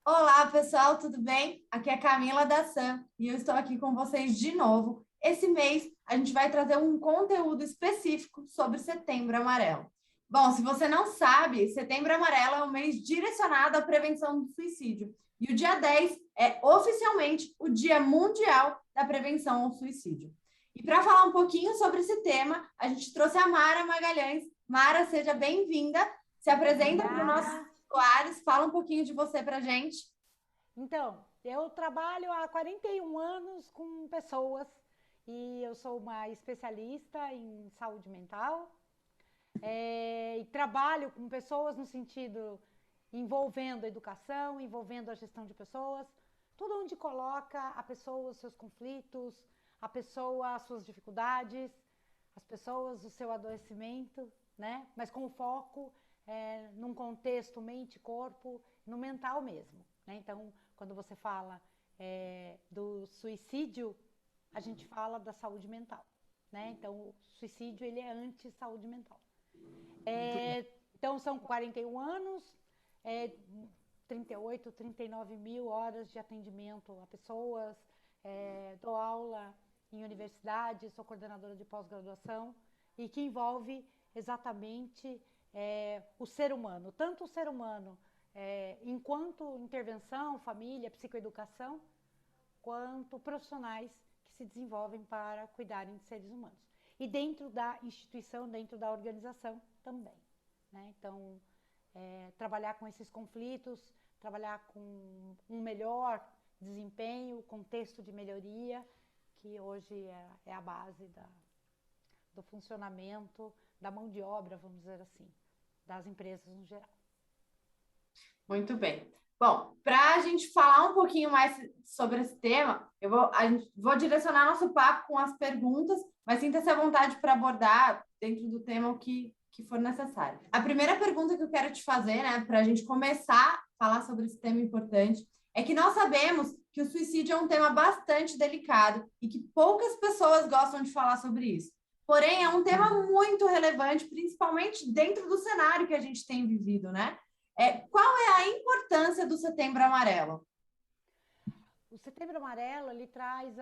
Olá, pessoal, tudo bem? Aqui é a Camila da Sam e eu estou aqui com vocês de novo. Esse mês a gente vai trazer um conteúdo específico sobre Setembro Amarelo. Bom, se você não sabe, Setembro Amarelo é um mês direcionado à prevenção do suicídio. E o dia 10 é oficialmente o Dia Mundial da Prevenção ao Suicídio. E para falar um pouquinho sobre esse tema, a gente trouxe a Mara Magalhães. Mara, seja bem-vinda. Se apresenta para o nosso Obrigada. Soares, fala um pouquinho de você para a gente. Então, eu trabalho há 41 anos com pessoas e eu sou uma especialista em saúde mental e trabalho com pessoas no sentido envolvendo a educação, envolvendo a gestão de pessoas, tudo onde coloca a pessoa, os seus conflitos, a pessoa, as suas dificuldades, as pessoas, o seu adoecimento, né? Mas com foco num contexto mente-corpo, no mental mesmo. Né? Então, quando você fala do suicídio, a gente fala da saúde mental. Né? Então, o suicídio ele é anti-saúde mental. Então, são 41 anos, é, 38, 39 mil horas de atendimento a pessoas, dou aula em universidade, sou coordenadora de pós-graduação, e que envolve exatamente o ser humano, tanto o ser humano enquanto intervenção, família, psicoeducação, quanto profissionais que se desenvolvem para cuidarem de seres humanos. E dentro da instituição, dentro da organização também. Né? Então, trabalhar com esses conflitos, trabalhar com um melhor desempenho, contexto de melhoria, que hoje é a base do funcionamento, da mão de obra, vamos dizer assim, das empresas no geral. Muito bem. Bom, para a gente falar um pouquinho mais sobre esse tema, vou direcionar nosso papo com as perguntas, mas sinta-se à vontade para abordar dentro do tema o que for necessário. A primeira pergunta que eu quero te fazer, né, para a gente começar a falar sobre esse tema importante, é que nós sabemos que o suicídio é um tema bastante delicado e que poucas pessoas gostam de falar sobre isso. Porém, é um tema muito relevante, principalmente dentro do cenário que a gente tem vivido, né? Qual é a importância do Setembro Amarelo? O Setembro Amarelo, ele traz,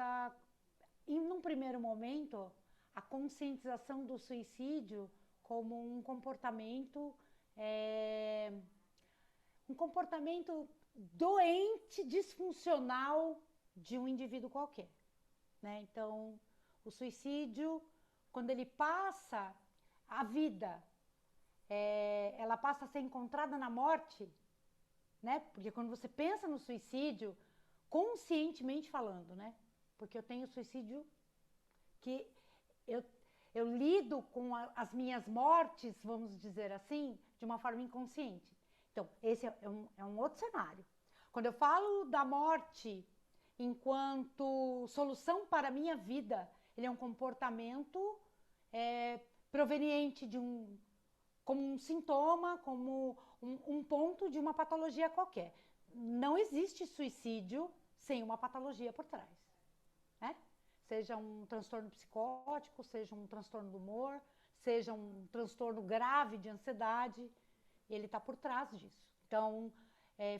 num primeiro momento, a conscientização do suicídio como é, um comportamento doente, disfuncional de um indivíduo qualquer. Né? Então, o suicídio, quando ele passa a vida, ela passa a ser encontrada na morte, né? Porque quando você pensa no suicídio, conscientemente falando, né? Porque eu tenho suicídio que eu, eu lido com as minhas mortes, vamos dizer assim, de uma forma inconsciente. Então, esse é um outro cenário. Quando eu falo da morte enquanto solução para a minha vida, ele é um comportamento proveniente de como um sintoma, como um ponto de uma patologia qualquer. Não existe suicídio sem uma patologia por trás. Né? Seja um transtorno psicótico, seja um transtorno do humor, seja um transtorno grave de ansiedade, ele está por trás disso. Então,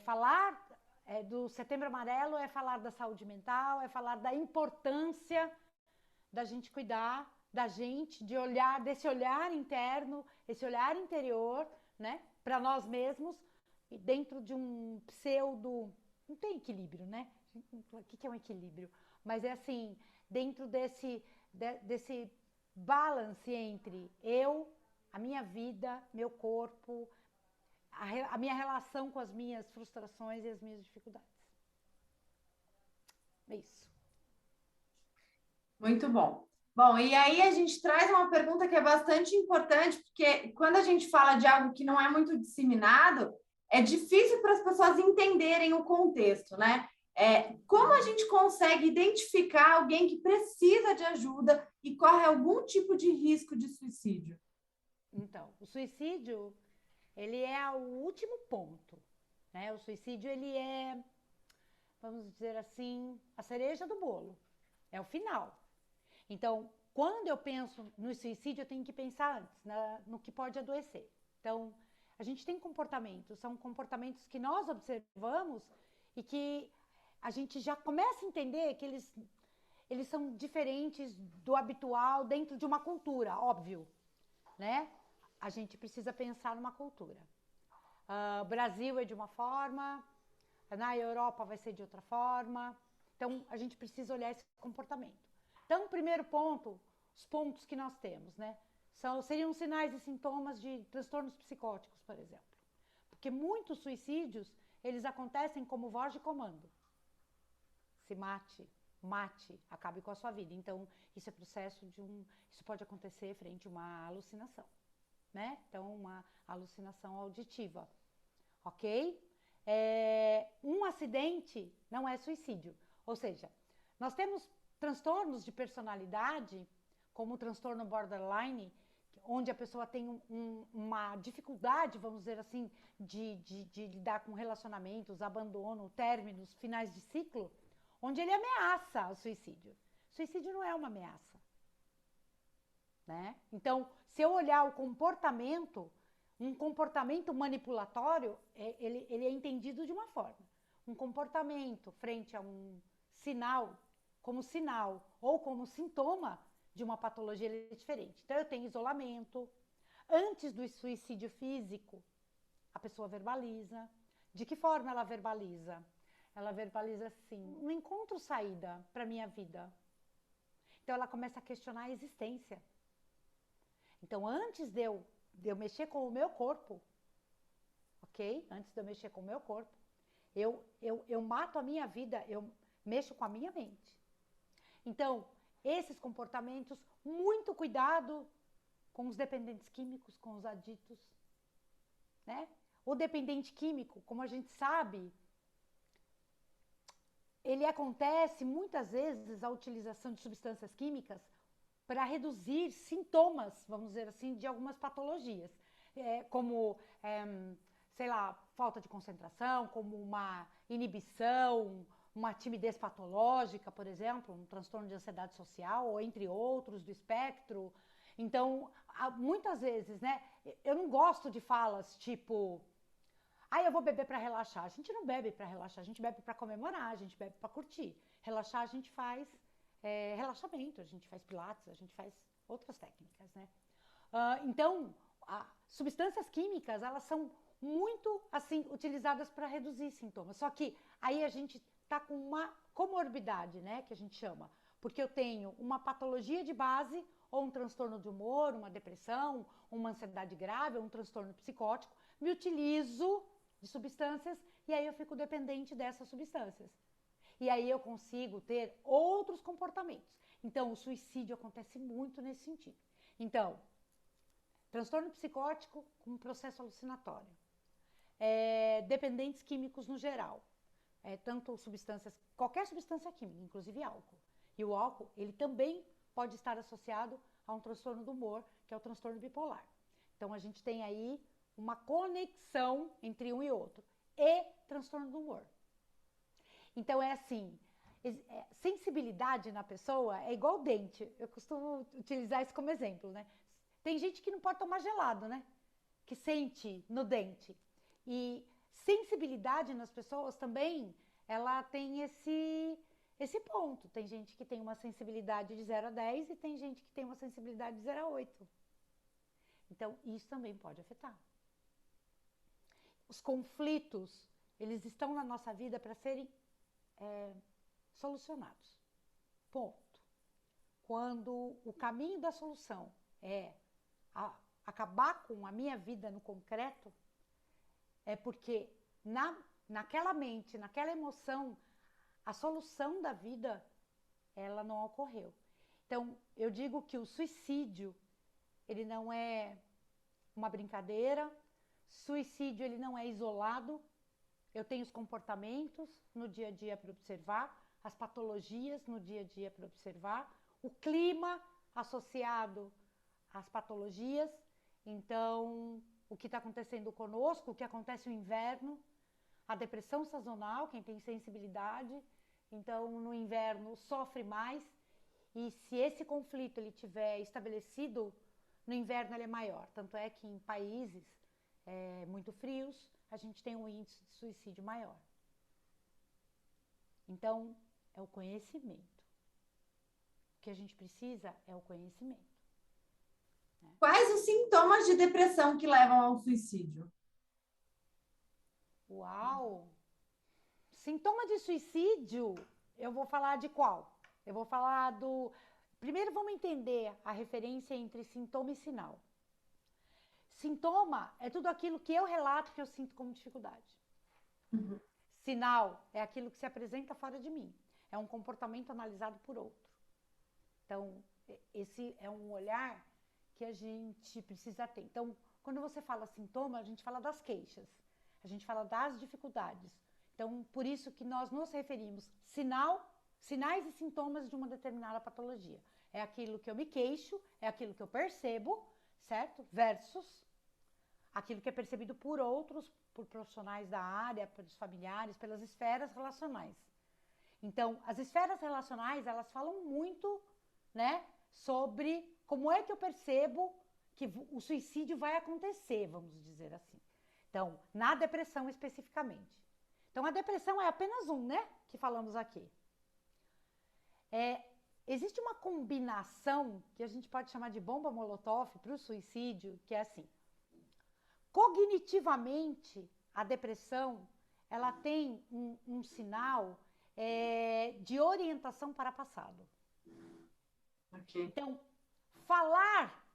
falar do Setembro Amarelo é falar da saúde mental, é falar da importância da gente cuidar da gente, de olhar, desse olhar interno, esse olhar interior, né, para nós mesmos, e dentro de um pseudo, não tem equilíbrio, né? O que é um equilíbrio? Mas é assim, dentro desse balance entre eu, a minha vida, meu corpo, a minha relação com as minhas frustrações e as minhas dificuldades. É isso. Muito bom. Bom, e aí a gente traz uma pergunta que é bastante importante, porque quando a gente fala de algo que não é muito disseminado, é difícil para as pessoas entenderem o contexto, né? Como a gente consegue identificar alguém que precisa de ajuda e corre algum tipo de risco de suicídio? Então, o suicídio, ele é o último ponto, né? O suicídio, ele é, vamos dizer assim, a cereja do bolo, é o final. Então, quando eu penso no suicídio, eu tenho que pensar antes, no que pode adoecer. Então, a gente tem comportamentos, são comportamentos que nós observamos e que a gente já começa a entender que eles são diferentes do habitual dentro de uma cultura, óbvio, né? A gente precisa pensar numa cultura. O Brasil é de uma forma, na Europa vai ser de outra forma. Então, a gente precisa olhar esse comportamento. Então, primeiro ponto, os pontos que nós temos, né? Seriam sinais e sintomas de transtornos psicóticos, por exemplo. Porque muitos suicídios, eles acontecem como voz de comando. Se mate, acabe com a sua vida. Então, isso é processo isso pode acontecer frente a uma alucinação, né? Então, uma alucinação auditiva, ok? Um acidente não é suicídio. Ou seja, nós temos transtornos de personalidade, como o transtorno borderline, onde a pessoa tem uma dificuldade, vamos dizer assim, de lidar com relacionamentos, abandono, términos, finais de ciclo, onde ele ameaça o suicídio. Suicídio não é uma ameaça, né? Então, se eu olhar o comportamento, um comportamento manipulatório, ele é entendido de uma forma. Um comportamento frente a um sinal, ou como sintoma de uma patologia, ele é diferente. Então, eu tenho isolamento. Antes do suicídio físico, a pessoa verbaliza. De que forma ela verbaliza? Ela verbaliza assim: não encontro saída para minha vida. Então, ela começa a questionar a existência. Então, antes de eu mexer com o meu corpo, ok? Antes de eu mexer com o meu corpo, eu mato a minha vida, eu mexo com a minha mente. Então, esses comportamentos, muito cuidado com os dependentes químicos, com os aditos, né? O dependente químico, como a gente sabe, ele acontece muitas vezes a utilização de substâncias químicas para reduzir sintomas, vamos dizer assim, de algumas patologias, sei lá, falta de concentração, como uma inibição, uma timidez patológica, por exemplo, um transtorno de ansiedade social, ou entre outros, do espectro. Então, muitas vezes, né, eu não gosto de falas tipo: eu vou beber para relaxar. A gente não bebe para relaxar, a gente bebe para comemorar, a gente bebe para curtir. Relaxar a gente faz relaxamento, a gente faz pilates, a gente faz outras técnicas, né? Então, substâncias químicas, elas são muito, assim, utilizadas para reduzir sintomas. Só que aí a gente tá com uma comorbidade, né, que a gente chama. Porque eu tenho uma patologia de base, ou um transtorno de humor, uma depressão, uma ansiedade grave, ou um transtorno psicótico, me utilizo de substâncias e aí eu fico dependente dessas substâncias. E aí eu consigo ter outros comportamentos. Então, o suicídio acontece muito nesse sentido. Então, transtorno psicótico com processo alucinatório. Dependentes químicos no geral. Tanto substâncias, qualquer substância química, inclusive álcool. E o álcool, ele também pode estar associado a um transtorno do humor, que é o transtorno bipolar. Então, a gente tem aí uma conexão entre um e outro. E transtorno do humor. Então, é assim, sensibilidade na pessoa é igual dente. Eu costumo utilizar isso como exemplo, né? Tem gente que não pode tomar gelado, né? Que sente no dente. E sensibilidade nas pessoas também, ela tem esse ponto. Tem gente que tem uma sensibilidade de 0 a 10 e tem gente que tem uma sensibilidade de 0 a 8. Então, isso também pode afetar. Os conflitos, eles estão na nossa vida para serem solucionados. Ponto. Quando o caminho da solução é acabar com a minha vida no concreto, é porque naquela mente, naquela emoção, a solução da vida, ela não ocorreu. Então, eu digo que o suicídio, ele não é uma brincadeira, suicídio, ele não é isolado. Eu tenho os comportamentos no dia a dia para observar, as patologias no dia a dia para observar, o clima associado às patologias. Então, o que está acontecendo conosco, o que acontece no inverno, a depressão sazonal, quem tem sensibilidade, então no inverno sofre mais. E se esse conflito ele tiver estabelecido, no inverno ele é maior. Tanto é que em países muito frios, a gente tem um índice de suicídio maior. Então, é o conhecimento. O que a gente precisa é o conhecimento. Quais os sintomas de depressão que levam ao suicídio? Uau! Sintoma de suicídio, eu vou falar de qual? Eu vou falar do... Primeiro vamos entender a referência entre sintoma e sinal. Sintoma é tudo aquilo que eu relato que eu sinto como dificuldade. Uhum. Sinal é aquilo que se apresenta fora de mim. É um comportamento analisado por outro. Então, esse é um olhar que a gente precisa ter. Então, quando você fala sintoma, a gente fala das queixas. A gente fala das dificuldades. Então, por isso que nós nos referimos sinais e sintomas de uma determinada patologia. É aquilo que eu me queixo, é aquilo que eu percebo, certo? Versus aquilo que é percebido por outros, por profissionais da área, pelos familiares, pelas esferas relacionais. Então, as esferas relacionais, elas falam muito, né, sobre como é que eu percebo que o suicídio vai acontecer, vamos dizer assim. Então, na depressão especificamente. Então, a depressão é apenas um, né, que falamos aqui. Existe uma combinação que a gente pode chamar de bomba molotov para o suicídio, que é assim. Cognitivamente, a depressão, ela tem um sinal de orientação para passado. Okay. Então, falar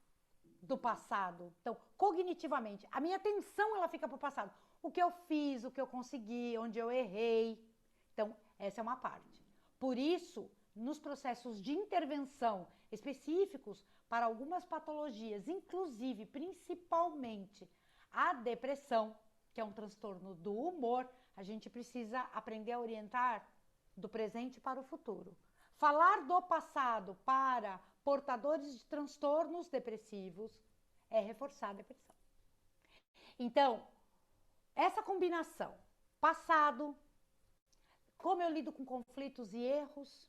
do passado, então, cognitivamente, a minha atenção, ela fica para o passado. O que eu fiz, o que eu consegui, onde eu errei. Então, essa é uma parte. Por isso, nos processos de intervenção específicos para algumas patologias, inclusive, principalmente, a depressão, que é um transtorno do humor, a gente precisa aprender a orientar do presente para o futuro. Falar do passado para portadores de transtornos depressivos é reforçar a depressão. Então, essa combinação, passado, como eu lido com conflitos e erros,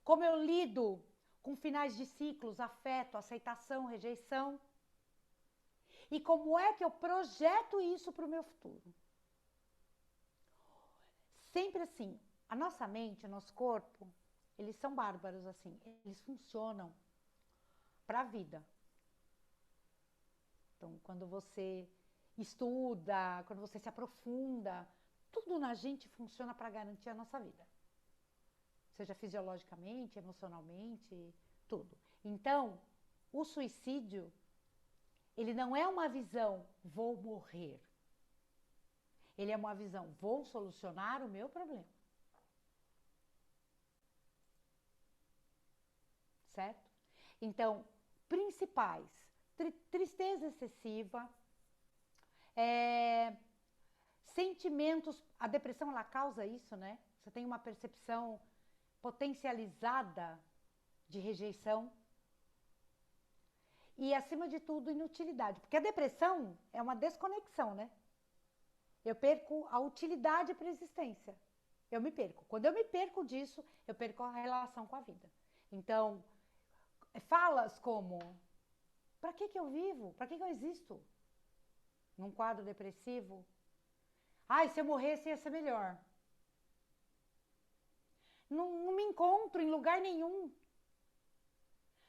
como eu lido com finais de ciclos, afeto, aceitação, rejeição, e como é que eu projeto isso para o meu futuro. Sempre assim, a nossa mente, o nosso corpo, eles são bárbaros assim, eles funcionam para a vida. Então, quando você estuda, quando você se aprofunda, tudo na gente funciona para garantir a nossa vida. Seja fisiologicamente, emocionalmente, tudo. Então, o suicídio, ele não é uma visão, vou morrer. Ele é uma visão, vou solucionar o meu problema. Certo? Então, principais, tristeza excessiva, sentimentos, a depressão ela causa isso, né? Você tem uma percepção potencializada de rejeição e, acima de tudo, inutilidade, porque a depressão é uma desconexão, né? Eu perco a utilidade para a existência. Eu me perco. Quando eu me perco disso, eu perco a relação com a vida. Então, falas como, para que eu vivo? Para que eu existo? Num quadro depressivo. Ai, se eu morresse ia ser melhor. Não me encontro em lugar nenhum.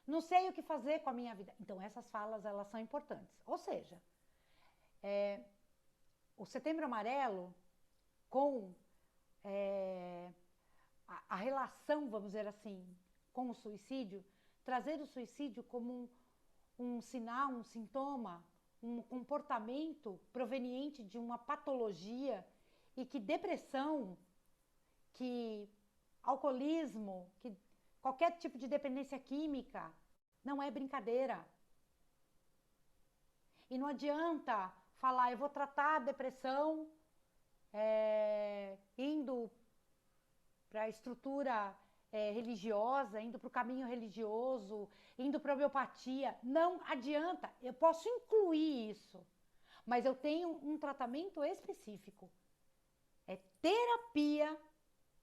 Não sei o que fazer com a minha vida. Então, essas falas, elas são importantes. Ou seja, o Setembro Amarelo com a relação, vamos dizer assim, com o suicídio, trazer o suicídio como um sinal, um sintoma, um comportamento proveniente de uma patologia e que depressão, que alcoolismo, que qualquer tipo de dependência química não é brincadeira. E não adianta falar, eu vou tratar a depressão indo para a estrutura religiosa, indo para o caminho religioso, indo para a homeopatia. Não adianta, eu posso incluir isso, mas eu tenho um tratamento específico. É terapia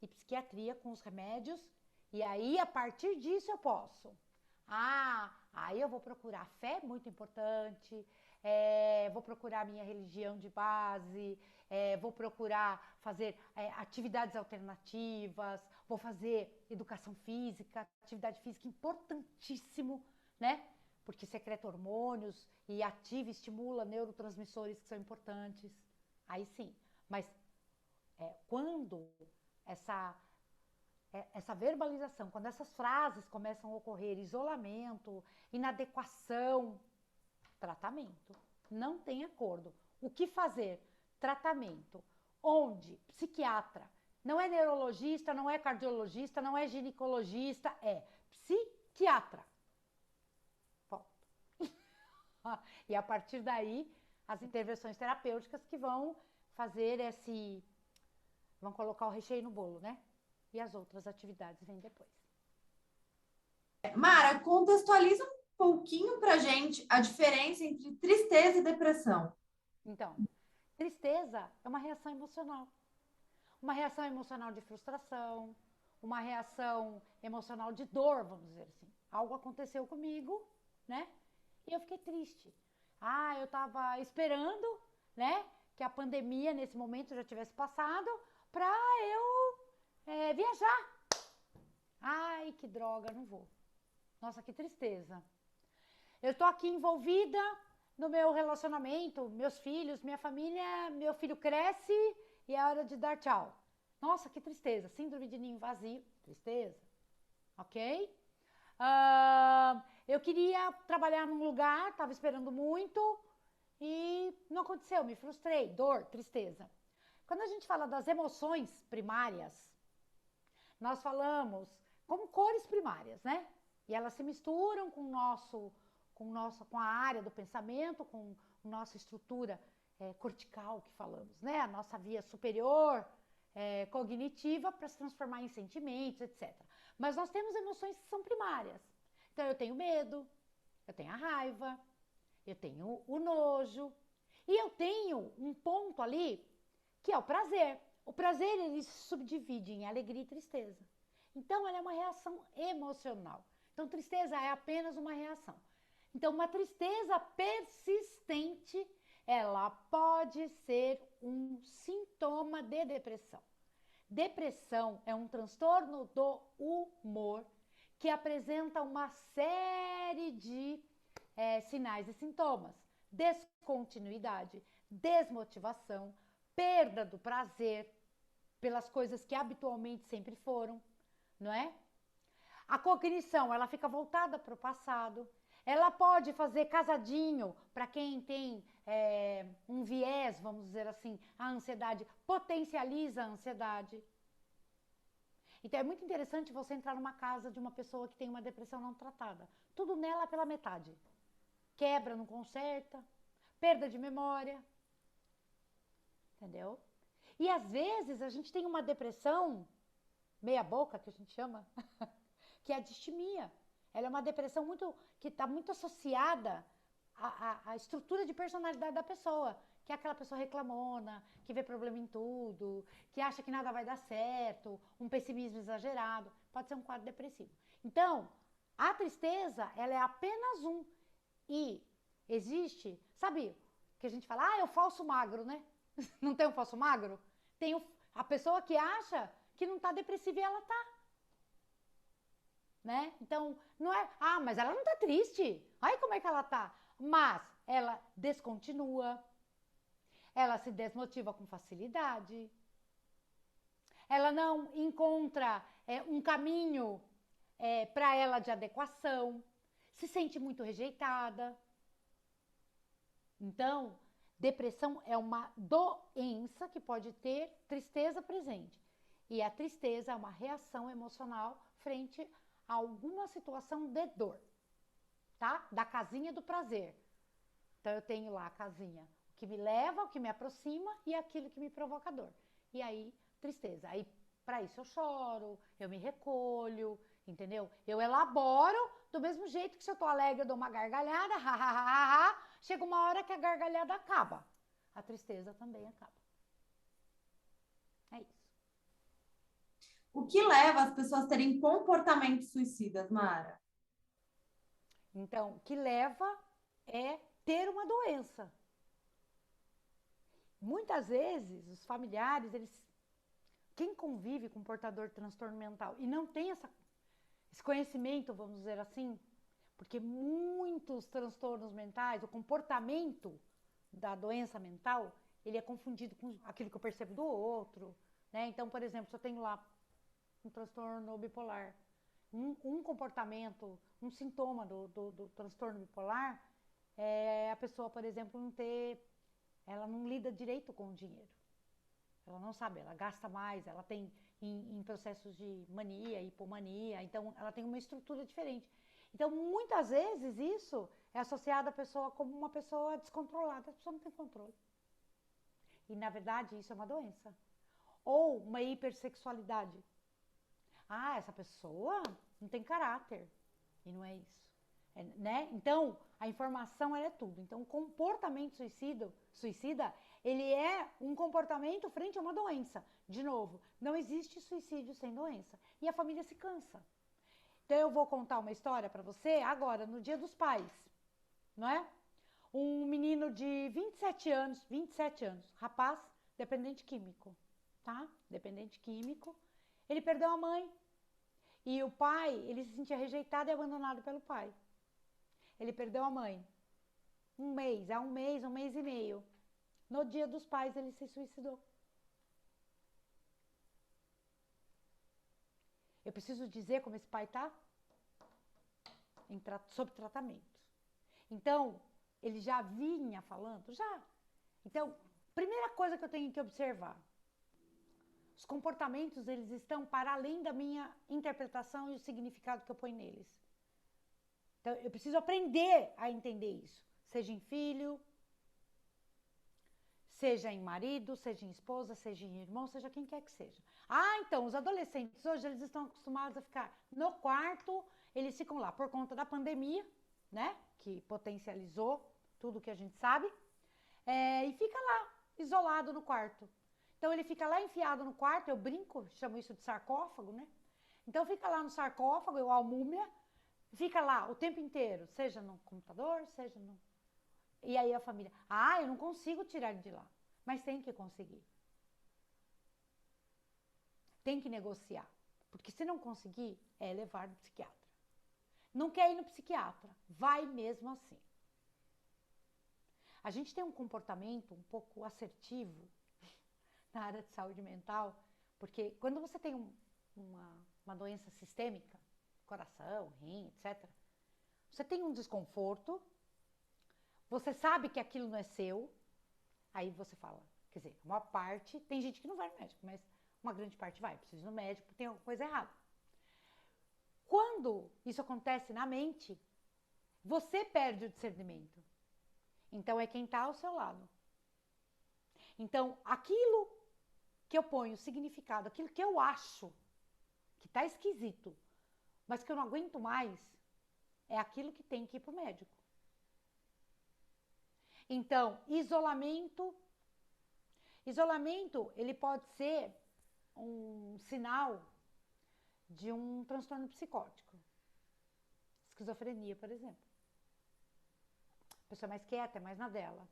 e psiquiatria com os remédios, e aí, a partir disso, eu posso. Aí eu vou procurar fé, muito importante, vou procurar a minha religião de base, vou procurar fazer atividades alternativas, vou fazer educação física, atividade física importantíssimo, né? Porque secreta hormônios e ativa e estimula neurotransmissores que são importantes. Aí sim. Mas quando essa verbalização, quando essas frases começam a ocorrer, isolamento, inadequação, tratamento. Não tem acordo. O que fazer? Tratamento. Onde? Psiquiatra. Não é neurologista, não é cardiologista, não é ginecologista, é psiquiatra. Ponto. E a partir daí, as intervenções terapêuticas que vão fazer vão colocar o recheio no bolo, né? E as outras atividades vêm depois. Mara, contextualiza um pouquinho pra gente a diferença entre tristeza e depressão. Então, tristeza é uma reação emocional. Uma reação emocional de frustração, uma reação emocional de dor, vamos dizer assim. Algo aconteceu comigo, né? E eu fiquei triste. Eu estava esperando, né, que a pandemia nesse momento já tivesse passado para eu viajar. Ai, que droga, não vou. Nossa, que tristeza. Eu estou aqui envolvida no meu relacionamento, meus filhos, minha família, meu filho cresce e é hora de dar tchau. Nossa, que tristeza. Síndrome de ninho vazio, tristeza. Ok? Eu queria trabalhar num lugar, estava esperando muito e não aconteceu, me frustrei. Dor, tristeza. Quando a gente fala das emoções primárias, nós falamos como cores primárias, né? E elas se misturam com a área do pensamento, com a nossa estrutura cortical que falamos, né? A nossa via superior cognitiva para se transformar em sentimentos, etc. Mas nós temos emoções que são primárias. Então, eu tenho medo, eu tenho a raiva, eu tenho o nojo e eu tenho um ponto ali que é o prazer. O prazer, ele se subdivide em alegria e tristeza. Então, ela é uma reação emocional. Então, tristeza é apenas uma reação. Então, uma tristeza persistente, ela pode ser um sintoma de depressão. Depressão é um transtorno do humor que apresenta uma série de sinais e sintomas. Descontinuidade, desmotivação, perda do prazer pelas coisas que habitualmente sempre foram, não é? A cognição, ela fica voltada para o passado. Ela pode fazer casadinho para quem tem um viés, vamos dizer assim, a ansiedade, potencializa a ansiedade. Então é muito interessante você entrar numa casa de uma pessoa que tem uma depressão não tratada. Tudo nela pela metade. Quebra, não conserta, perda de memória. Entendeu? E às vezes a gente tem uma depressão meia boca, que a gente chama, que é a distimia. Ela é uma depressão que está muito associada à estrutura de personalidade da pessoa, que é aquela pessoa reclamona, que vê problema em tudo, que acha que nada vai dar certo, um pessimismo exagerado. Pode ser um quadro depressivo. Então, a tristeza, ela é apenas um. E existe, sabe, que a gente fala, é o falso magro, né? Não tem um falso magro? Tem a pessoa que acha que não está depressiva e ela está. Né? Então, não é, mas ela não está triste. Olha como é que ela está. Mas ela descontinua, ela se desmotiva com facilidade, ela não encontra um caminho para ela de adequação, se sente muito rejeitada. Então, depressão é uma doença que pode ter tristeza presente. E a tristeza é uma reação emocional frente a alguma situação de dor, tá? Da casinha do prazer. Então, eu tenho lá a casinha, o que me leva, o que me aproxima e aquilo que me provoca dor. E aí, tristeza. Aí, para isso, eu choro, eu me recolho, entendeu? Eu elaboro do mesmo jeito que se eu tô alegre, eu dou uma gargalhada, chega uma hora que a gargalhada acaba. A tristeza também acaba. É isso. O que leva as pessoas a terem comportamentos suicidas, Mara? Então, o que leva é ter uma doença. Muitas vezes, os familiares, eles quem convive com portador de transtorno mental e não tem esse conhecimento, vamos dizer assim, porque muitos transtornos mentais, o comportamento da doença mental, ele é confundido com aquilo que eu percebo do outro, né? Então, por exemplo, se eu tenho lá um transtorno bipolar, um comportamento, um sintoma do transtorno bipolar é a pessoa, por exemplo, ela não lida direito com o dinheiro. Ela não sabe, ela gasta mais, ela tem em processos de mania, hipomania, então ela tem uma estrutura diferente. Então, muitas vezes isso é associado à pessoa como uma pessoa descontrolada, a pessoa não tem controle. E, na verdade, isso é uma doença. Ou uma hipersexualidade. Ah, essa pessoa não tem caráter. E não é isso. Né? Então, a informação ela é tudo. Então, o comportamento suicida, ele é um comportamento frente a uma doença. De novo, não existe suicídio sem doença. E a família se cansa. Então, eu vou contar uma história para você agora, no Dia dos Pais. Não é? Um menino de 27 anos, rapaz, dependente químico, tá? Dependente químico. Ele perdeu a mãe. E o pai, ele se sentia rejeitado e abandonado pelo pai. Ele perdeu a mãe. Um mês e meio. No Dia dos Pais, ele se suicidou. Eu preciso dizer como esse pai tá? Sob tratamento. Então, ele já vinha falando? Já. Então, primeira coisa que eu tenho que observar. Os comportamentos, eles estão para além da minha interpretação e o significado que eu ponho neles. Então, eu preciso aprender a entender isso. Seja em filho, seja em marido, seja em esposa, seja em irmão, seja quem quer que seja. Ah, então, os adolescentes hoje, eles estão acostumados a ficar no quarto, eles ficam lá por conta da pandemia, né? Que potencializou tudo que a gente sabe. E fica lá, isolado no quarto. Então, ele fica lá enfiado no quarto, eu brinco, chamo isso de sarcófago, né? Então, fica lá no sarcófago, igual múmia, fica lá o tempo inteiro, seja no computador, seja no... E aí a família, eu não consigo tirar ele de lá. Mas tem que conseguir. Tem que negociar. Porque se não conseguir, é levar no psiquiatra. Não quer ir no psiquiatra, vai mesmo assim. A gente tem um comportamento um pouco assertivo na área de saúde mental, porque quando você tem uma doença sistêmica, coração, rim, etc., você tem um desconforto, você sabe que aquilo não é seu, aí você fala, quer dizer, uma parte, tem gente que não vai no médico, mas uma grande parte vai, precisa ir no médico, tem alguma coisa errada. Quando isso acontece na mente, você perde o discernimento. Então, é quem está ao seu lado. Então, aquilo que eu ponho significado, aquilo que eu acho que está esquisito, mas que eu não aguento mais, é aquilo que tem que ir para o médico. Então, isolamento, ele pode ser um sinal de um transtorno psicótico. Esquizofrenia, por exemplo. A pessoa é mais quieta, é mais na dela.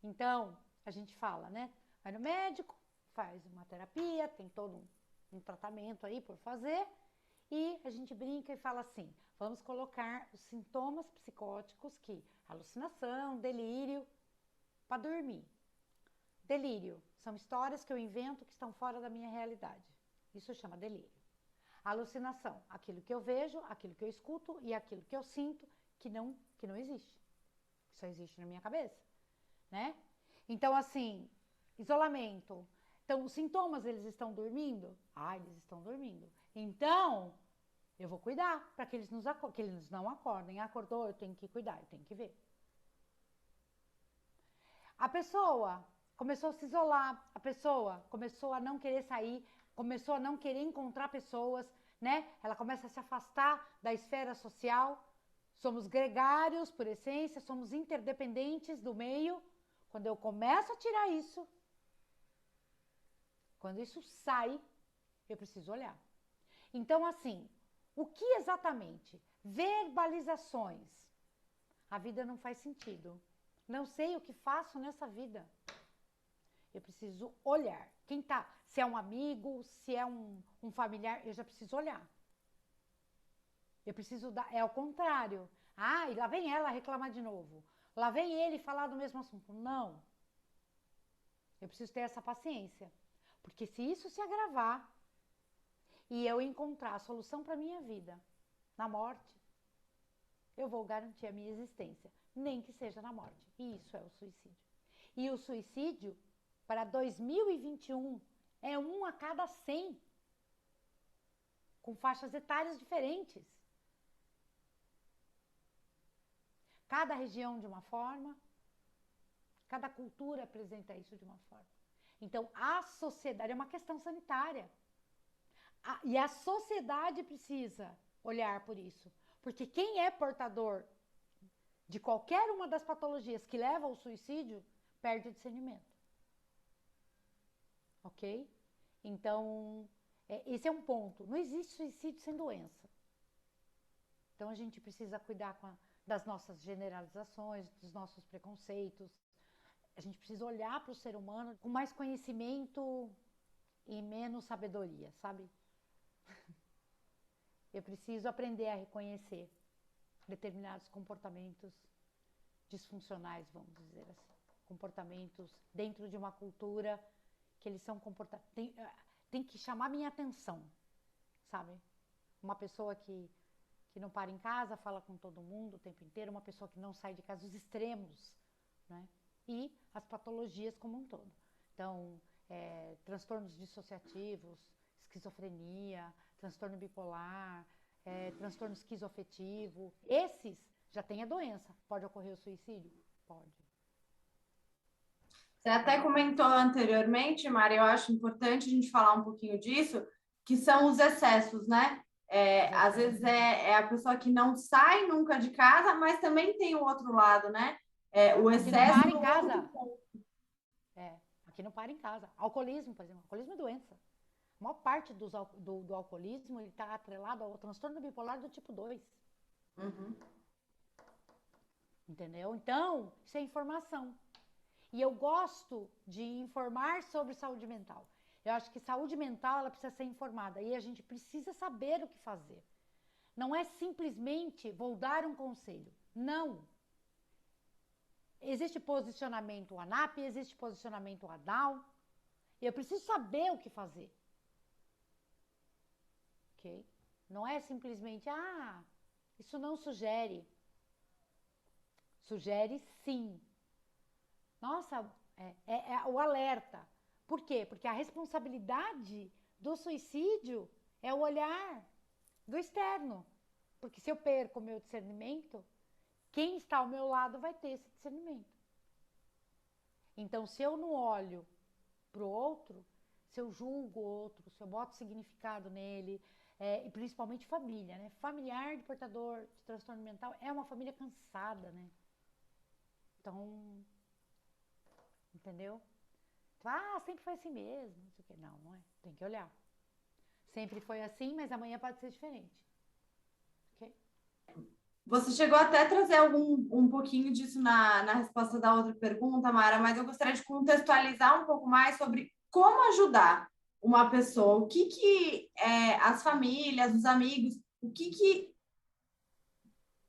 Então, a gente fala, né? Vai no médico, faz uma terapia, tem todo um tratamento aí por fazer, e a gente brinca e fala assim, vamos colocar os sintomas psicóticos, que alucinação, delírio, para dormir. Delírio são histórias que eu invento que estão fora da minha realidade. Isso chama delírio. Alucinação, aquilo que eu vejo, aquilo que eu escuto e aquilo que eu sinto que não existe. Que só existe na minha cabeça, né? Então, assim, isolamento. Então, os sintomas, eles estão dormindo? Eles estão dormindo. Então, eu vou cuidar para que eles não acordem. Acordou, eu tenho que cuidar, eu tenho que ver. A pessoa começou a se isolar, a pessoa começou a não querer sair, começou a não querer encontrar pessoas, né? Ela começa a se afastar da esfera social. Somos gregários por essência, somos interdependentes do meio. Quando eu começo a tirar isso, quando isso sai, eu preciso olhar. Então, assim, o que exatamente? Verbalizações. A vida não faz sentido. Não sei o que faço nessa vida. eu preciso olhar. Quem tá, se é um amigo, se é um familiar, eu já preciso olhar. Eu preciso dar, é ao contrário. Ah, e lá vem ela reclamar de novo. Lá vem ele falar do mesmo assunto. Não. Eu preciso ter essa paciência. Porque se isso se agravar e eu encontrar a solução para minha vida na morte, eu vou garantir a minha existência, nem que seja na morte. E isso é o suicídio. E o suicídio, para 2021, é 1 a cada 100, com faixas etárias diferentes. Cada região de uma forma, cada cultura apresenta isso de uma forma. Então, a sociedade é uma questão sanitária. E a sociedade precisa olhar por isso. Porque quem é portador de qualquer uma das patologias que leva ao suicídio, perde o discernimento. Ok? Então, esse é um ponto. Não existe suicídio sem doença. Então, a gente precisa cuidar das nossas generalizações, dos nossos preconceitos. A gente precisa olhar para o ser humano com mais conhecimento e menos sabedoria, sabe? Eu preciso aprender a reconhecer determinados comportamentos disfuncionais, vamos dizer assim. Comportamentos dentro de uma cultura que eles são comportamentos. Tem que chamar minha atenção, sabe? Uma pessoa que não para em casa, fala com todo mundo o tempo inteiro, uma pessoa que não sai de casa, os extremos, né? E as patologias como um todo. Então, transtornos dissociativos, esquizofrenia, transtorno bipolar, transtorno esquizoafetivo. Esses já têm a doença. Pode ocorrer o suicídio? Pode. Você até comentou anteriormente, Mari, eu acho importante a gente falar um pouquinho disso, que são os excessos, né? Às vezes é a pessoa que não sai nunca de casa, mas também tem o outro lado, né? O excesso. Aqui não para em casa. Aqui não para em casa. Alcoolismo, por exemplo. Alcoolismo é doença. A maior parte do alcoolismo está atrelado ao transtorno bipolar do tipo 2. Uhum. Entendeu? Então, isso é informação. E eu gosto de informar sobre saúde mental. Eu acho que saúde mental ela precisa ser informada. E a gente precisa saber o que fazer. Não é simplesmente vou dar um conselho. Não. Existe posicionamento ANAP, existe posicionamento ADAL. E eu preciso saber o que fazer. Ok? Não é simplesmente, isso não sugere. Sugere sim. Nossa, é o alerta. Por quê? Porque a responsabilidade do suicídio é o olhar do externo. Porque se eu perco o meu discernimento, quem está ao meu lado vai ter esse discernimento. Então, se eu não olho para o outro, se eu julgo o outro, se eu boto significado nele, e principalmente família, né? Familiar de portador de transtorno mental é uma família cansada, né? Então, entendeu? Sempre foi assim mesmo. Não sei o quê. Não é. Tem que olhar. Sempre foi assim, mas amanhã pode ser diferente. Ok? Você chegou até a trazer um pouquinho disso na resposta da outra pergunta, Mara, mas eu gostaria de contextualizar um pouco mais sobre como ajudar uma pessoa, o que as famílias, os amigos, o que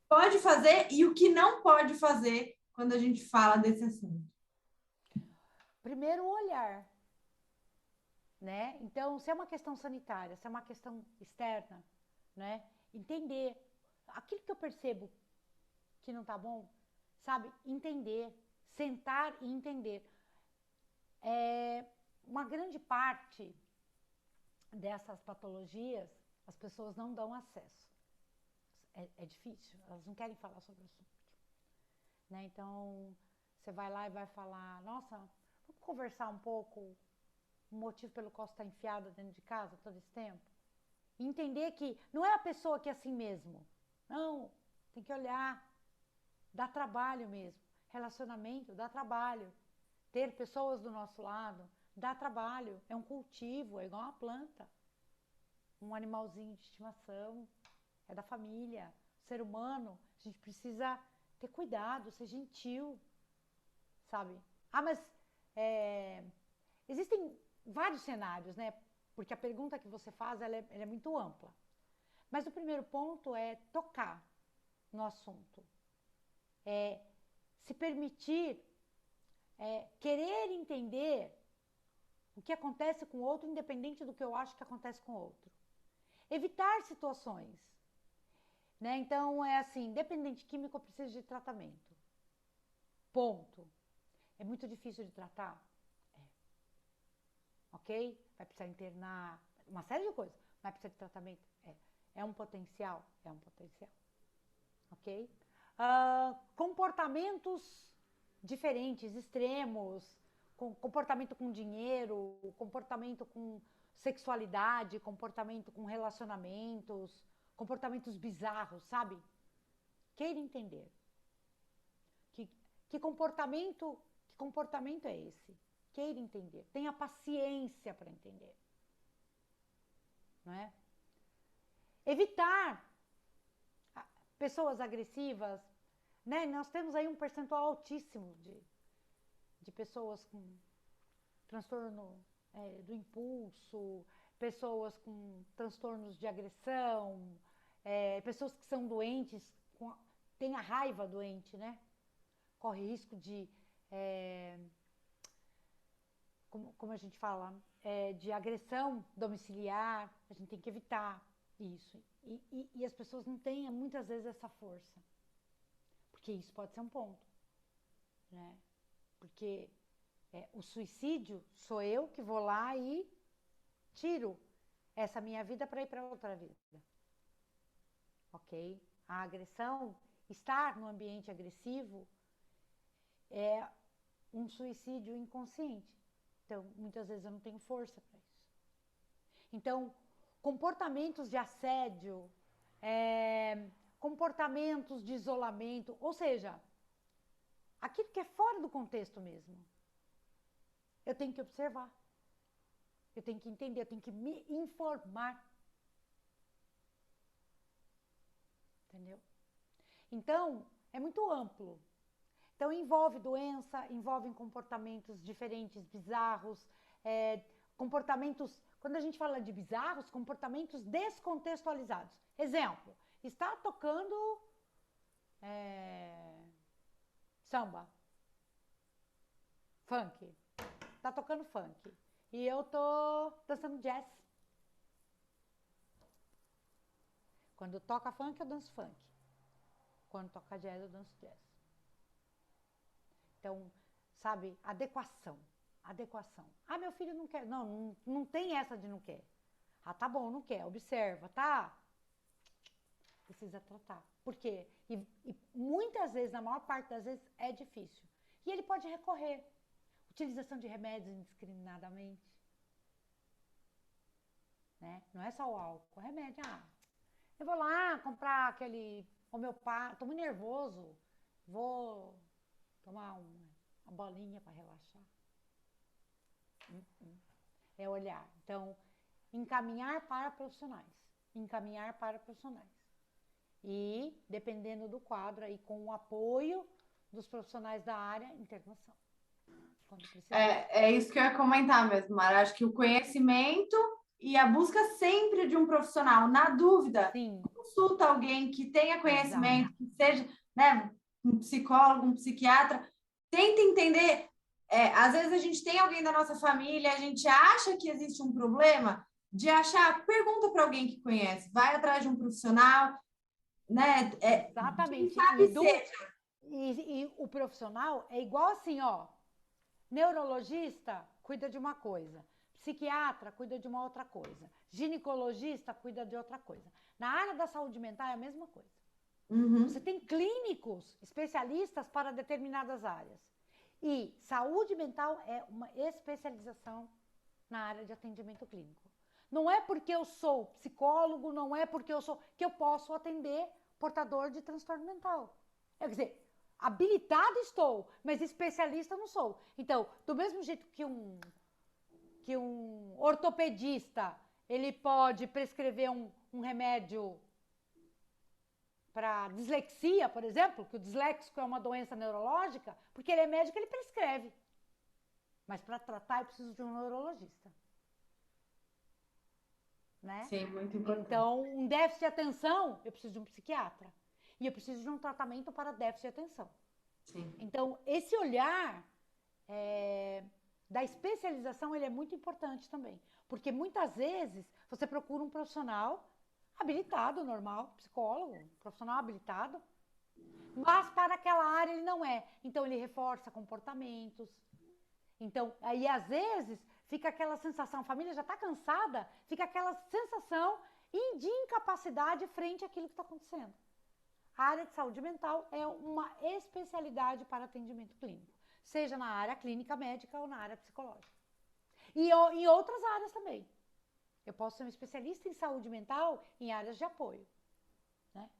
pode fazer e o que não pode fazer quando a gente fala desse assunto. Primeiro, o olhar. Né? Então, se é uma questão sanitária, se é uma questão externa, né? Entender aquilo que eu percebo que não tá bom, sabe? Entender, sentar e entender. Uma grande parte dessas patologias, as pessoas não dão acesso. É difícil, elas não querem falar sobre o assunto. Né? Então, você vai lá e vai falar, nossa, vamos conversar um pouco o motivo pelo qual você está enfiada dentro de casa todo esse tempo. E entender que não é a pessoa que é assim mesmo. Não, tem que olhar. Dá trabalho mesmo. Relacionamento dá trabalho. Ter pessoas do nosso lado dá trabalho. É um cultivo, é igual uma planta. Um animalzinho de estimação. É da família. O ser humano, a gente precisa ter cuidado, ser gentil. Sabe? Mas existem vários cenários, né? Porque a pergunta que você faz, ela é muito ampla. Mas o primeiro ponto é tocar no assunto. É se permitir, querer entender o que acontece com o outro, independente do que eu acho que acontece com o outro. Evitar situações. Né? Então, é assim, dependente químico, eu preciso de tratamento. Ponto. É muito difícil de tratar? É. Ok? Vai precisar internar, uma série de coisas. Vai precisar de tratamento? É. É um potencial? É um potencial. Ok? Comportamentos diferentes, extremos, comportamento com dinheiro, comportamento com sexualidade, comportamento com relacionamentos, comportamentos bizarros, sabe? Queira entender. Que comportamento é esse? Queira entender. Tenha paciência para entender. Não é? Evitar pessoas agressivas, né? Nós temos aí um percentual altíssimo de pessoas com transtorno do impulso, pessoas com transtornos de agressão, pessoas que são doentes, têm a raiva doente, né? Corre risco de, como a gente fala, de agressão domiciliar, a gente tem que evitar isso. E as pessoas não têm, muitas vezes, essa força. Porque isso pode ser um ponto, né? Porque o suicídio sou eu que vou lá e tiro essa minha vida para ir para outra vida. Ok? A agressão, estar no ambiente agressivo é um suicídio inconsciente. Então, muitas vezes eu não tenho força para isso. Então, comportamentos de assédio, comportamentos de isolamento, ou seja, aquilo que é fora do contexto mesmo. Eu tenho que observar. Eu tenho que entender, eu tenho que me informar. Entendeu? Então, é muito amplo. Então, envolve doença, envolve comportamentos diferentes, bizarros, comportamentos, quando a gente fala de bizarros, comportamentos descontextualizados. Exemplo, está tocando samba, funk. Está tocando funk. E eu tô dançando jazz. Quando toca funk, eu danço funk. Quando toca jazz, eu danço jazz. Então, sabe, adequação. Ah, meu filho não quer. Não tem essa de não quer. Ah, tá bom, não quer. Observa, tá? Precisa tratar. Por quê? E muitas vezes, na maior parte das vezes, é difícil. E ele pode recorrer. Utilização de remédios indiscriminadamente. Né? Não é só o álcool, remédio. Eu vou lá comprar aquele homeopata, tô muito nervoso, vou tomar uma bolinha para relaxar. É olhar. Então, encaminhar para profissionais. E, dependendo do quadro, aí, com o apoio dos profissionais da área, internação. Quando precisar. É isso que eu ia comentar mesmo, Mara. Acho que o conhecimento e a busca sempre de um profissional. Na dúvida, Sim. Consulta alguém que tenha conhecimento, que seja, né, um psicólogo, um psiquiatra. Tenta entender. Às vezes a gente tem alguém da nossa família, a gente acha que existe um problema, pergunta para alguém que conhece, vai atrás de um profissional, né? Exatamente. E o profissional é igual assim, ó. Neurologista cuida de uma coisa, psiquiatra cuida de uma outra coisa, ginecologista cuida de outra coisa. Na área da saúde mental é a mesma coisa. Uhum. Você tem clínicos especialistas para determinadas áreas. E saúde mental é uma especialização na área de atendimento clínico. Não é porque eu sou psicólogo, não é porque que eu posso atender portador de transtorno mental. Quer dizer, habilitado estou, mas especialista não sou. Então, do mesmo jeito que um ortopedista, ele pode prescrever um remédio para dislexia, por exemplo, que o disléxico é uma doença neurológica, porque ele é médico, ele prescreve. Mas para tratar, eu preciso de um neurologista, né? Sim, muito importante. Então, um déficit de atenção, eu preciso de um psiquiatra. E eu preciso de um tratamento para déficit de atenção. Sim. Então, esse olhar da especialização, ele é muito importante também. Porque muitas vezes você procura um profissional habilitado, normal, psicólogo, profissional habilitado, mas para aquela área ele não é. Então, ele reforça comportamentos. Então, aí às vezes fica aquela sensação, a família já está cansada, fica aquela sensação de incapacidade frente àquilo que está acontecendo. A área de saúde mental é uma especialidade para atendimento clínico, seja na área clínica médica ou na área psicológica. E em outras áreas também. Eu posso ser um especialista em saúde mental em áreas de apoio, né?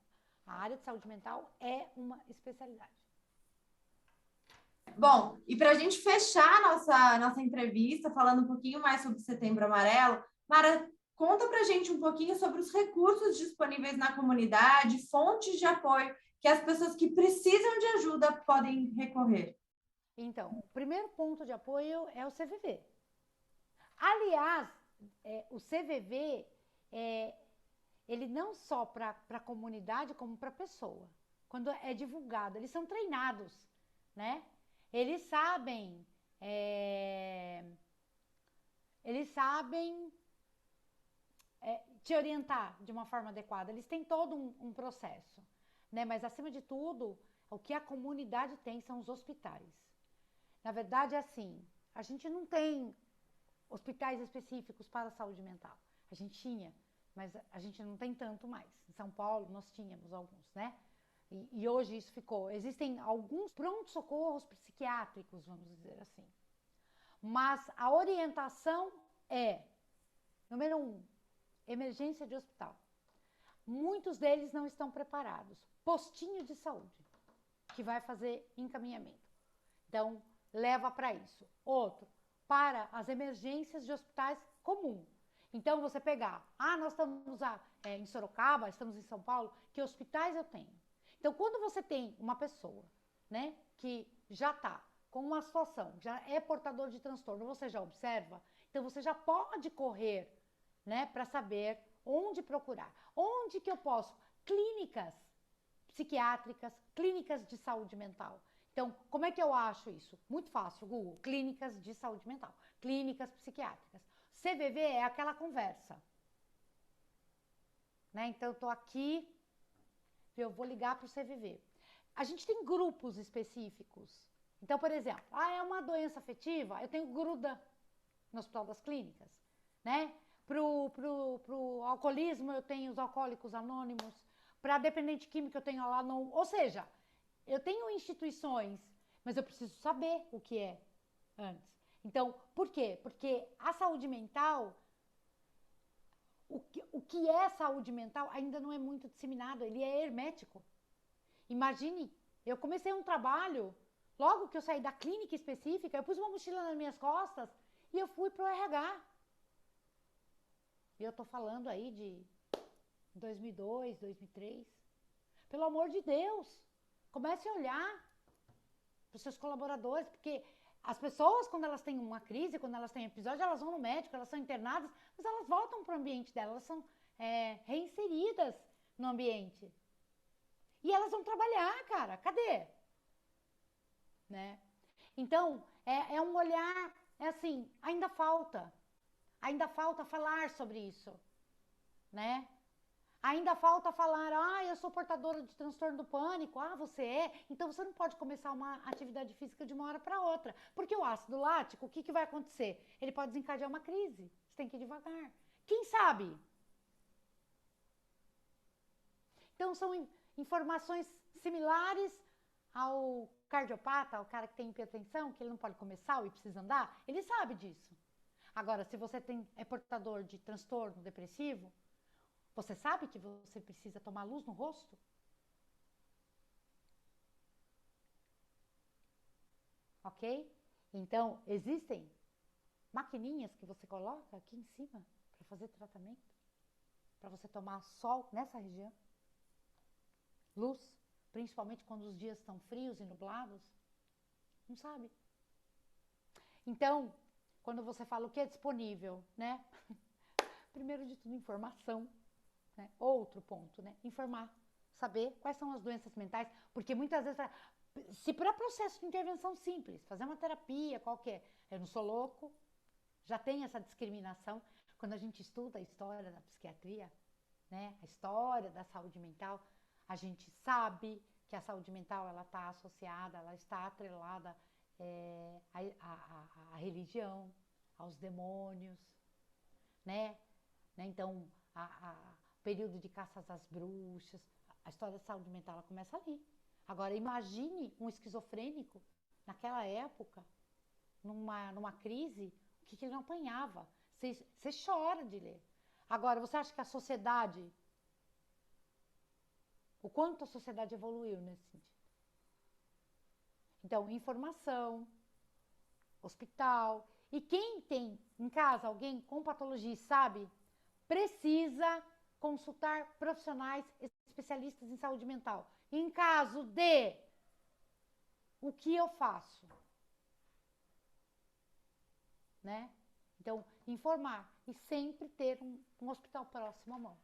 A área de saúde mental é uma especialidade. Bom, e para a gente fechar nossa entrevista, falando um pouquinho mais sobre o Setembro Amarelo, Mara, conta para a gente um pouquinho sobre os recursos disponíveis na comunidade, fontes de apoio que as pessoas que precisam de ajuda podem recorrer. Então, o primeiro ponto de apoio é o CVV. Aliás, o CVV, ele não só para a comunidade, como para a pessoa. Quando é divulgado, eles são treinados, né? Eles sabem te orientar de uma forma adequada. Eles têm todo um processo, né? Mas, acima de tudo, o que a comunidade tem são os hospitais. Na verdade, é assim, a gente não tem hospitais específicos para a saúde mental. A gente tinha, mas a gente não tem tanto mais. Em São Paulo, nós tínhamos alguns, né? E hoje isso ficou. Existem alguns pronto-socorros psiquiátricos, vamos dizer assim. Mas a orientação é, número 1, emergência de hospital. Muitos deles não estão preparados. Postinho de saúde, que vai fazer encaminhamento. Então, leva para isso. Outro, para as emergências de hospitais comum. Então, você pegar, nós estamos em Sorocaba, estamos em São Paulo, que hospitais eu tenho? Então, quando você tem uma pessoa, né, que já está com uma situação, já é portador de transtorno, você já observa, então você já pode correr, né, para saber onde procurar. Onde que eu posso? Clínicas psiquiátricas, clínicas de saúde mental. Então, como é que eu acho isso? Muito fácil, Google, clínicas de saúde mental, clínicas psiquiátricas. CVV é aquela conversa, né? Então, eu estou aqui, eu vou ligar para o CVV. A gente tem grupos específicos. Então, por exemplo, é uma doença afetiva, eu tenho gruda no Hospital das Clínicas, né? Pro alcoolismo, eu tenho os alcoólicos anônimos. Para dependente químico, eu tenho lá no... Ou seja, eu tenho instituições, mas eu preciso saber o que é antes. Então, por quê? Porque a saúde mental, o que é saúde mental ainda não é muito disseminado, ele é hermético. Imagine, eu comecei um trabalho, logo que eu saí da clínica específica, eu pus uma mochila nas minhas costas e eu fui pro RH. E eu tô falando aí de 2002, 2003. Pelo amor de Deus, comece a olhar para os seus colaboradores, porque as pessoas, quando elas têm uma crise, quando elas têm episódio, elas vão no médico, elas são internadas, mas elas voltam para o ambiente delas, elas são reinseridas no ambiente. E elas vão trabalhar, cara, cadê? Né? Então, é um olhar, assim, ainda falta falar sobre isso, né? Ainda falta falar, eu sou portadora de transtorno do pânico. Você é? Então você não pode começar uma atividade física de uma hora para outra. Porque o ácido lático, o que vai acontecer? Ele pode desencadear uma crise. Você tem que ir devagar. Quem sabe? Então são informações similares ao cardiopata, ao cara que tem hipertensão, que ele não pode comer sal e precisa andar. Ele sabe disso. Agora, se você é portador de transtorno depressivo, você sabe que você precisa tomar luz no rosto? Ok? Então, existem maquininhas que você coloca aqui em cima para fazer tratamento, para você tomar sol nessa região. Luz, principalmente quando os dias estão frios e nublados. Não sabe? Então, quando você fala o que é disponível, né? Primeiro de tudo, informação, né? Outro ponto, né? Informar, saber quais são as doenças mentais, porque muitas vezes, se para processo de intervenção simples, fazer uma terapia qualquer, eu não sou louco, já tem essa discriminação. Quando a gente estuda a história da psiquiatria, né? A história da saúde mental, a gente sabe que a saúde mental ela está associada, ela está atrelada à religião, aos demônios, né? Então, o período de caças às bruxas, a história da saúde mental ela começa ali. Agora, imagine um esquizofrênico naquela época, numa crise, o que ele não apanhava. Você chora de ler. Agora, você acha que a sociedade, o quanto a sociedade evoluiu nesse sentido? Então, informação, hospital. E quem tem em casa alguém com patologia, sabe, precisa consultar profissionais especialistas em saúde mental. Em caso de, o que eu faço? Né? Então, informar e sempre ter um hospital próximo à mão,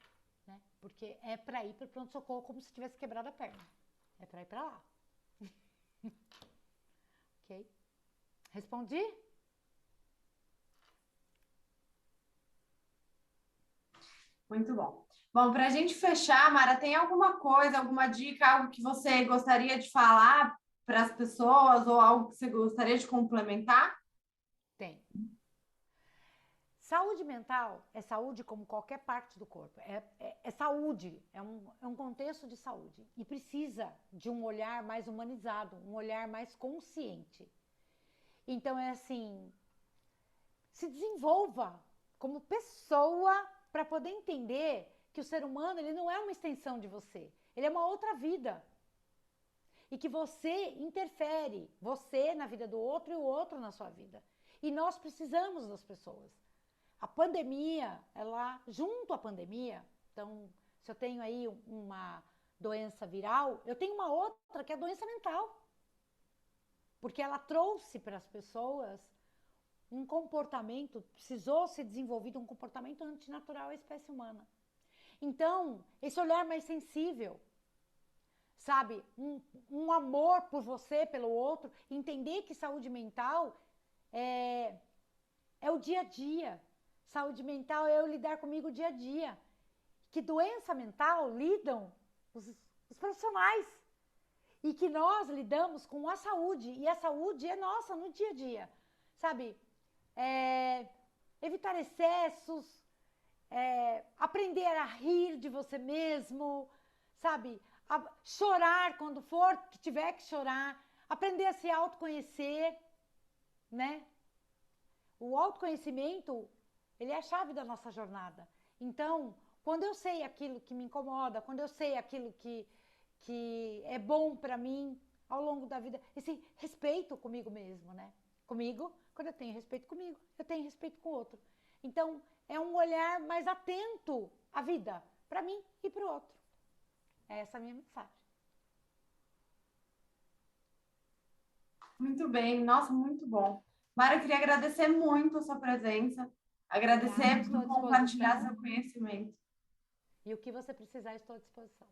né? Porque é para ir para o pronto-socorro como se tivesse quebrado a perna. É para ir para lá. Ok? Respondi? Muito bom. Bom, para a gente fechar, Mara, tem alguma coisa, alguma dica, algo que você gostaria de falar para as pessoas ou algo que você gostaria de complementar? Tem. Saúde mental é saúde como qualquer parte do corpo. É saúde, é um contexto de saúde. E precisa de um olhar mais humanizado, um olhar mais consciente. Então, é assim, se desenvolva como pessoa para poder entender que o ser humano ele não é uma extensão de você. Ele é uma outra vida. E que você interfere, você na vida do outro e o outro na sua vida. E nós precisamos das pessoas. A pandemia, junto à pandemia, então, se eu tenho aí uma doença viral, eu tenho uma outra que é a doença mental. Porque ela trouxe para as pessoas um comportamento, precisou ser desenvolvido um comportamento antinatural à espécie humana. Então, esse olhar mais sensível, sabe? Um amor por você, pelo outro, entender que saúde mental é o dia a dia. Saúde mental é eu lidar comigo dia a dia. Que doença mental lidam os profissionais. E que nós lidamos com a saúde. E a saúde é nossa no dia a dia. Sabe? Evitar excessos, aprender a rir de você mesmo, sabe? Chorar quando for que tiver que chorar, aprender a se autoconhecer, né? O autoconhecimento, ele é a chave da nossa jornada. Então, quando eu sei aquilo que me incomoda, quando eu sei aquilo que é bom para mim ao longo da vida, esse respeito comigo mesmo, né? Comigo, quando eu tenho respeito comigo, eu tenho respeito com o outro. Então, é um olhar mais atento à vida, para mim e para o outro. É essa a minha mensagem. Muito bem, nossa, muito bom. Mara, eu queria agradecer muito a sua presença, agradecer Estou por à compartilhar disposição. seu conhecimento. E o que você precisar, estou à disposição.